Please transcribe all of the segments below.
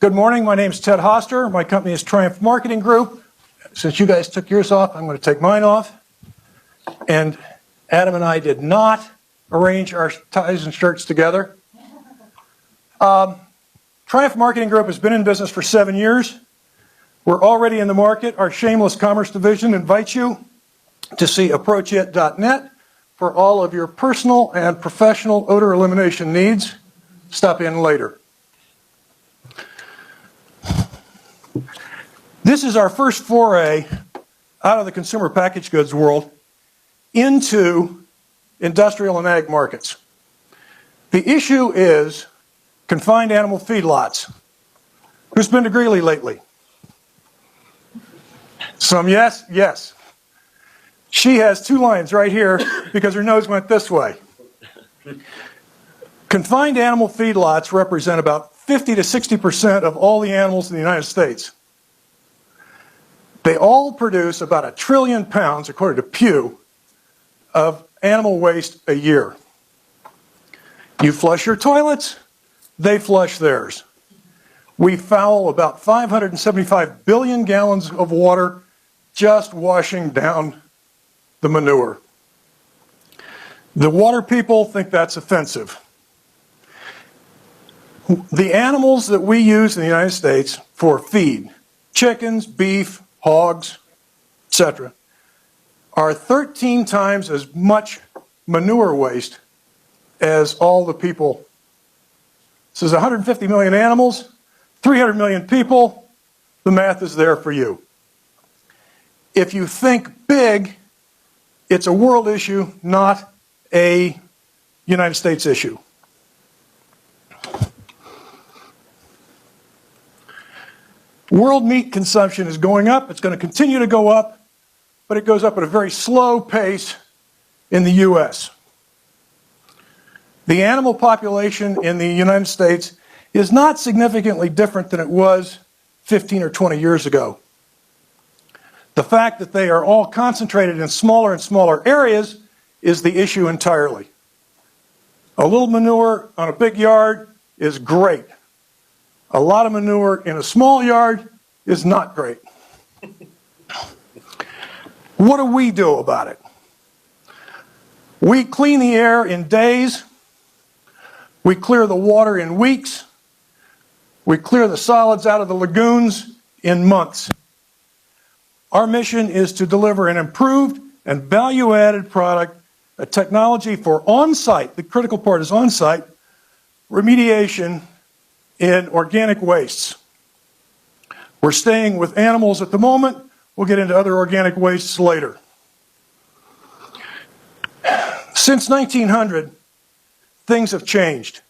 Good morning, my name is Ted Hoster. My company is Triumph Marketing Group. Since you guys took yours off, I'm going to take mine off. And Adam and I did not arrange our ties and shirts together. Triumph Marketing Group has been in business for 7 years. We're already in the market. Our Shameless Commerce division invites you to see approachit.net for all of your personal and professional odor elimination needs. Stop in later. This is our first foray out of the consumer packaged goods world into industrial and ag markets. The issue is confined animal feedlots. Who's been to Greeley lately? Some yes? Yes. She has 2 lines right here because her nose went this way. Confined animal feedlots represent about 50 to 60% of all the animals in the United States. They all produce about 1 trillion pounds, according to Pew, of animal waste a year. You flush your toilets, they flush theirs. We foul about 575 billion gallons of water just washing down the manure. The water people think that's offensive. The animals that we use in the United States for feed, chickens, beef, hogs, etc., are 13 times as much manure waste as all the people. This is 150 million animals, 300 million people. The math is there for you. If you think big, it's a world issue, not a United States issue. World meat consumption is going up. It's going to continue to go up, but it goes up at a very slow pace in the U.S. The animal population in the United States is not significantly different than it was 15 or 20 years ago. The fact that they are all concentrated in smaller and smaller areas is the issue entirely. A little manure on a big yard is great. A lot of manure in a small yard is not great. What do we do about it? We clean the air in days. We clear the water in weeks. We clear the solids out of the lagoons in months. Our mission is to deliver an improved and value-added product, a technology for on-site, the critical part is on-site, remediation in organic wastes. We're staying with animals at the moment. We'll get into other organic wastes later. Since 1900, things have changed.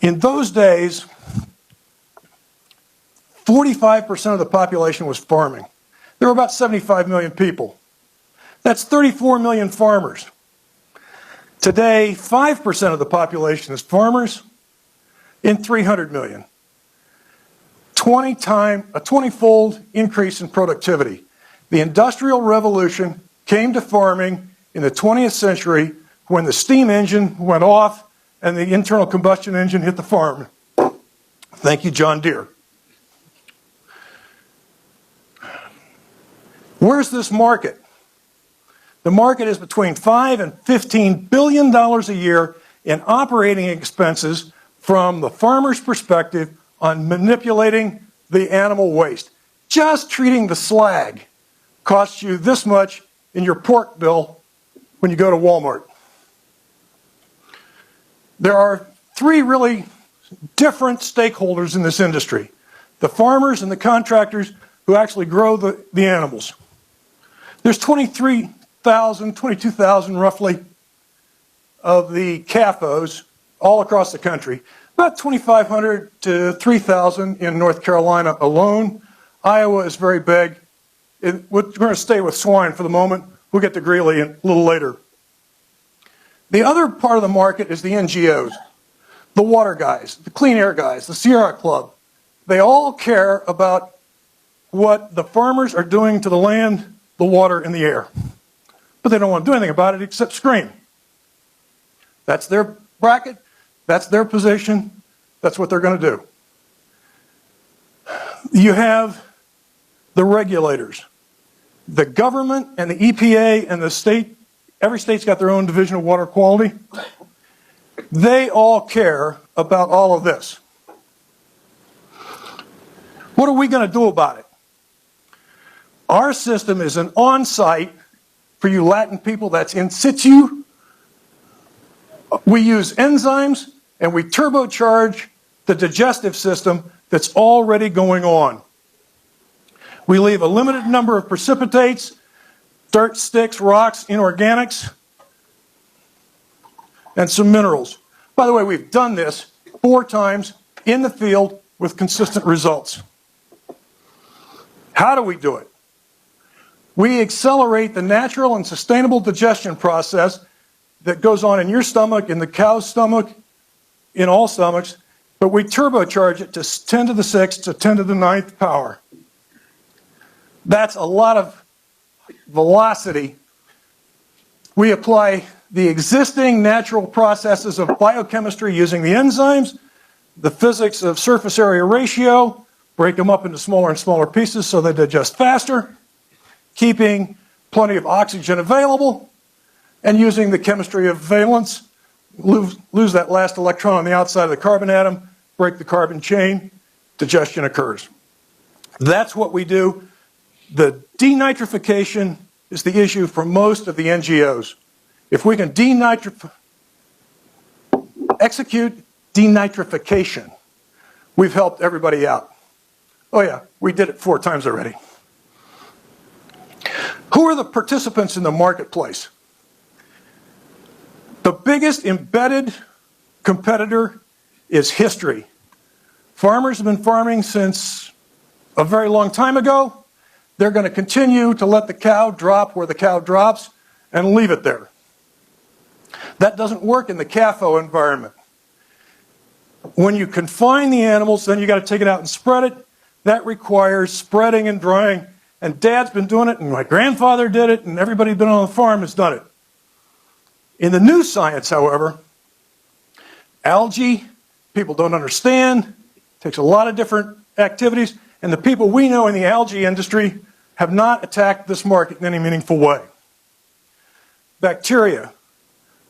In those days, 45% of the population was farming. There were about 75 million people. That's 34 million farmers. Today, 5% of the population is farmers in 300 million. A 20-fold increase in productivity. The Industrial Revolution came to farming in the 20th century when the steam engine went off and the internal combustion engine hit the farm. Thank you, John Deere. Where's this market? The market is between $5 and $15 billion a year in operating expenses from the farmer's perspective on manipulating the animal waste. Just treating the slag costs you this much in your pork bill when you go to Walmart. There are 3 really different stakeholders in this industry. The farmers and the contractors who actually grow the animals. There's 22,000 roughly of the CAFOs all across the country. About 2,500 to 3,000 in North Carolina alone. Iowa is very big. We're going to stay with swine for the moment. We'll get to Greeley a little later. The other part of the market is the NGOs, the water guys, the clean air guys, the Sierra Club. They all care about what the farmers are doing to the land, the water, and the air. But they don't want to do anything about it except scream. That's their bracket. That's their position. That's what they're going to do. You have the regulators. The government and the EPA and the state, every state's got their own division of water quality. They all care about all of this. What are we going to do about it? Our system is an on-site, for you Latin people, that's in situ. We use enzymes and we turbocharge the digestive system that's already going on. We leave a limited number of precipitates, dirt, sticks, rocks, inorganics, and some minerals. By the way, we've done this 4 times in the field with consistent results. How do we do it? We accelerate the natural and sustainable digestion process that goes on in your stomach, in the cow's stomach, in all stomachs, but we turbocharge it to 10 to the 6th to 10 to the 9th power. That's a lot of velocity. We apply the existing natural processes of biochemistry using the enzymes, the physics of surface area ratio, break them up into smaller and smaller pieces so they digest faster, keeping plenty of oxygen available, and using the chemistry of valence, lose that last electron on the outside of the carbon atom, break the carbon chain, digestion occurs. That's what we do. The denitrification is the issue for most of the NGOs. If we can execute denitrification, we've helped everybody out. Oh yeah, we did it 4 times already. Who are the participants in the marketplace? The biggest embedded competitor is history. Farmers have been farming since a very long time ago. They're going to continue to let the cow drop where the cow drops and leave it there. That doesn't work in the CAFO environment. When you confine the animals, then you got to take it out and spread it. That requires spreading and drying. And Dad's been doing it, and my grandfather did it, and everybody who's been on the farm has done it. In the new science, however, algae, people don't understand. It takes a lot of different activities. And the people we know in the algae industry have not attacked this market in any meaningful way. Bacteria.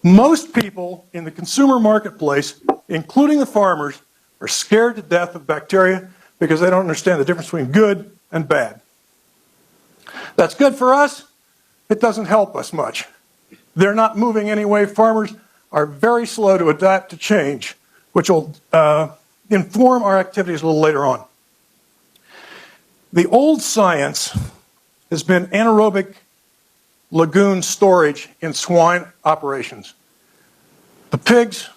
Most people in the consumer marketplace, including the farmers, are scared to death of bacteria because they don't understand the difference between good and bad. That's good for us. It doesn't help us much. They're not moving anyway. Farmers are very slow to adapt to change, which will inform our activities a little later on. The old science has been anaerobic lagoon storage in swine operations. The pigs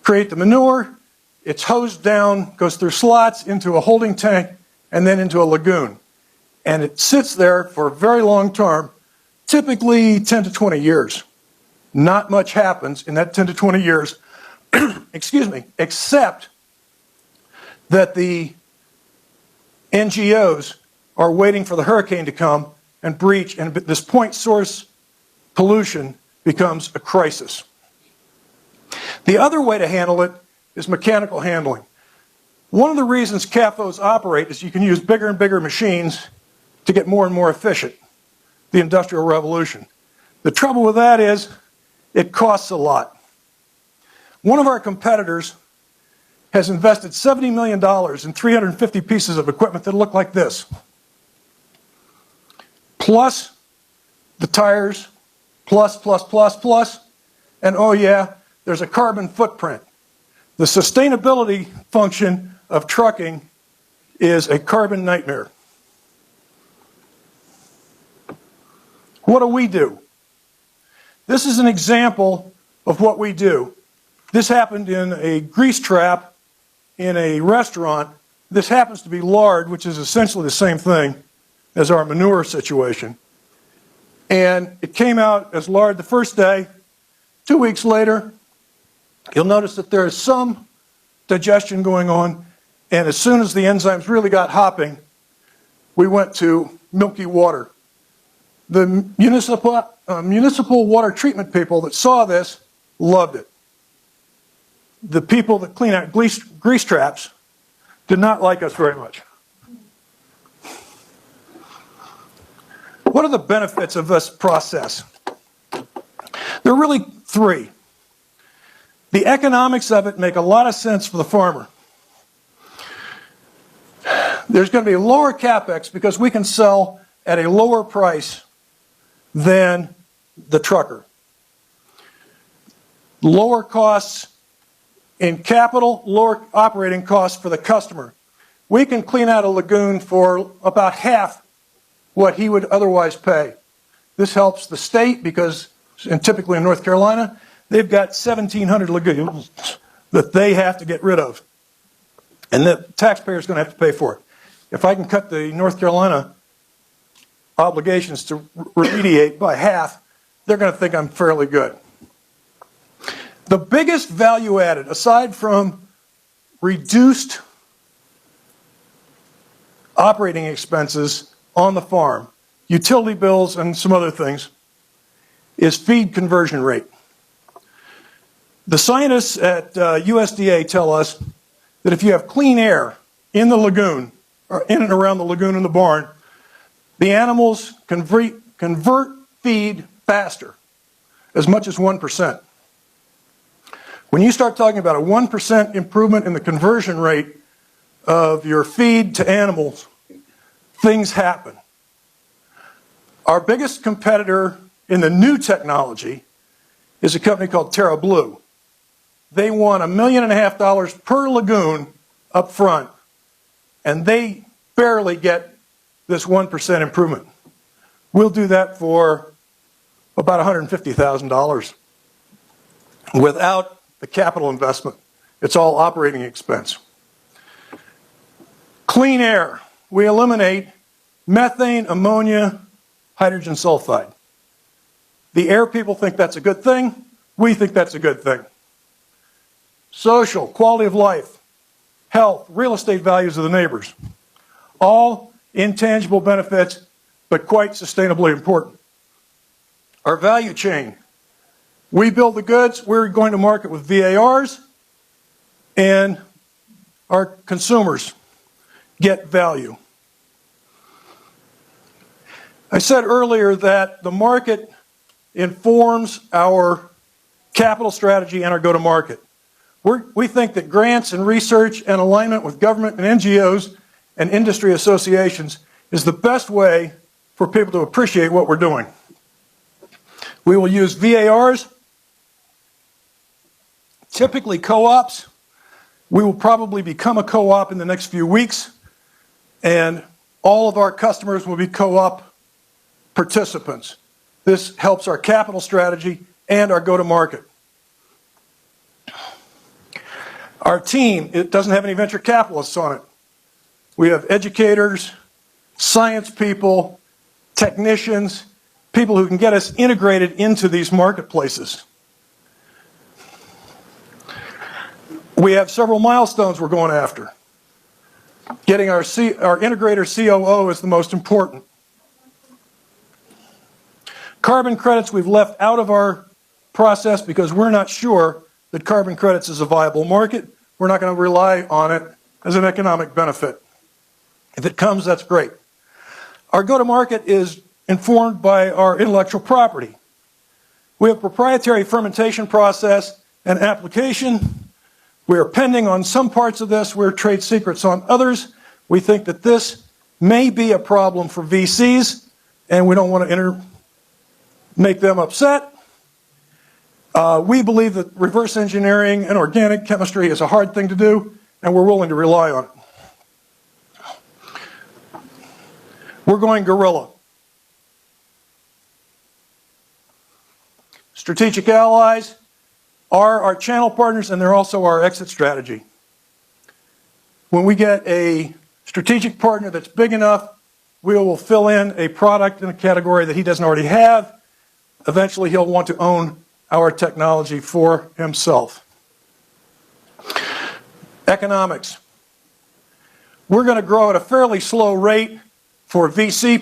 create the manure, it's hosed down, goes through slots into a holding tank, and then into a lagoon. And it sits there for a very long term, typically 10 to 20 years. Not much happens in that 10 to 20 years, excuse me, except that the NGOs are waiting for the hurricane to come and breach, and this point source pollution becomes a crisis. The other way to handle it is mechanical handling. One of the reasons CAFOs operate is you can use bigger and bigger machines to get more and more efficient. The Industrial Revolution. The trouble with that is it costs a lot. One of our competitors has invested $70 million in 350 pieces of equipment that look like this. Plus the tires, plus, and oh yeah, there's a carbon footprint. The sustainability function of trucking is a carbon nightmare. What do? This is an example of what we do. This happened in a grease trap in a restaurant. This happens to be lard, which is essentially the same thing as our manure situation. And it came out as lard the first day. 2 weeks later, you'll notice that there is some digestion going on. And as soon as the enzymes really got hopping, we went to milky water. The municipal water treatment people that saw this loved it. the people that clean out grease traps did not like us very much. What are the benefits of this process? There are really three. The economics of it make a lot of sense for the farmer. There's going to be lower capex because we can sell at a lower price than the trucker. Lower costs in capital, lower operating costs for the customer. We can clean out a lagoon for about half what he would otherwise pay. This helps the state because, and typically in North Carolina, they've got 1,700 lagoons that they have to get rid of. And the taxpayer is going to have to pay for it. If I can cut the North Carolina obligations to remediate by half, they're going to think I'm fairly good. The biggest value added, aside from reduced operating expenses on the farm, utility bills and some other things, is feed conversion rate. The scientists at USDA tell us that if you have clean air in the lagoon, or in and around the lagoon and the barn, the animals convert feed faster, as much as 1%. When you start talking about a 1% improvement in the conversion rate of your feed to animals, things happen. Our biggest competitor in the new technology is a company called Terra Blue. They want $1.5 million per lagoon up front, and they barely get this 1% improvement. We'll do that for about $150,000 without the capital investment. It's all operating expense. Clean air. We eliminate methane, ammonia, hydrogen sulfide. The air people think that's a good thing. We think that's a good thing. Social, quality of life, health, real estate values of the neighbors. All intangible benefits, but quite sustainably important. Our value chain. We build the goods, we're going to market with VARs, and our consumers get value. I said earlier that the market informs our capital strategy and our go-to-market. We think that grants and research and alignment with government and NGOs and industry associations is the best way for people to appreciate what we're doing. We will use VARs, typically co-ops. We will probably become a co-op in the next few weeks, and all of our customers will be co-op participants. This helps our capital strategy and our go-to-market. Our team, it doesn't have any venture capitalists on it. We have educators, science people, technicians, people who can get us integrated into these marketplaces. We have several milestones we're going after. Getting our integrator COO is the most important. Carbon credits we've left out of our process because we're not sure that carbon credits is a viable market. We're not going to rely on it as an economic benefit. If it comes, that's great. Our go-to-market is informed by our intellectual property. We have proprietary fermentation process and application. We are pending on some parts of this. We're trade secrets on others. We think that this may be a problem for VCs, and we don't want to make them upset. We believe that reverse engineering and organic chemistry is a hard thing to do, and we're willing to rely on it. We're going guerrilla. Strategic allies are our channel partners, and they're also our exit strategy. When we get a strategic partner that's big enough, we will fill in a product in a category that he doesn't already have. Eventually, he'll want to own our technology for himself. Economics. We're going to grow at a fairly slow rate for VC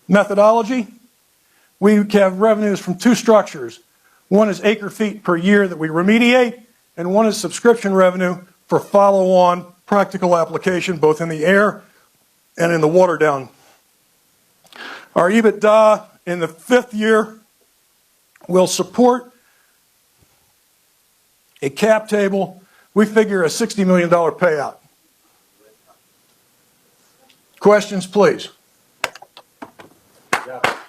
methodology. We have revenues from two structures. One is acre feet per year that we remediate, and one is subscription revenue for follow-on practical application, both in the air and in the water down. Our EBITDA in the 5th year will support a cap table. We figure a $60 million payout. Questions, please.